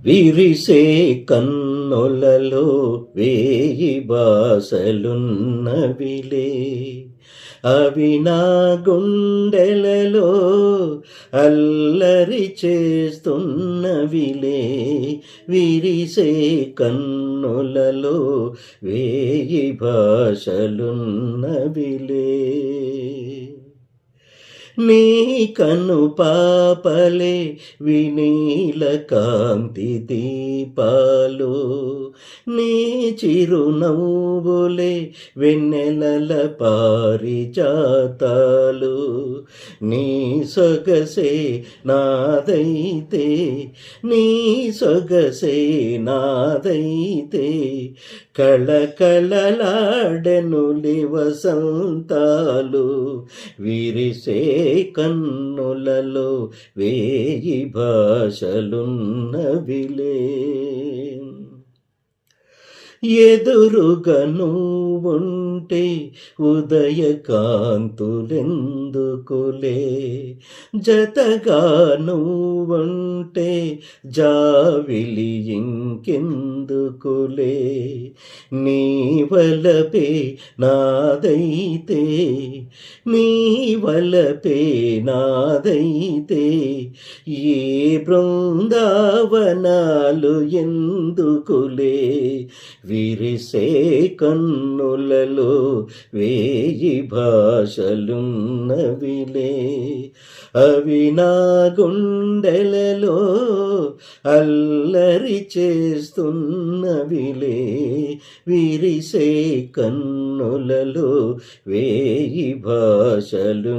విరిసే కన్నులలో వేయి బాసలున్నవిలే, అవి నా గుండెలలో అల్లరి చేస్తున్నవిలే. విరిసే కన్నులలో వేయి భాషలున్నవిలే. నీ కను పాపలే వినీల కాంతి దీపాలు, నీ చిరునవ్వులే వెన్నెలల పారిజాతాలు. నీ సొగసే నాదైతే, నీ సొగసే నాదైతే, కళకళలాడెనులి వసంతాలు. విరిసే కన్నులలో వేయి భాషలున్నవిలే. ఎదురుగా నువ్వుంటే ఉదయకాంతులెందుకులే, జతగా నువ్వుంటే జావిలి ఇంకెందుకులే. నీ వలపే నాదైతే, నీ వలపే నాదైతే, ఏ బృందావనాలు ఎందుకులే. విరిసే కన్నులలో వేయి భాషలున్నవిలే, అవి నా గుండెలలో అల్లరి చేస్తున్నవిలే. విరిసే కన్నులలో వేయి భాషలున్నవిలే.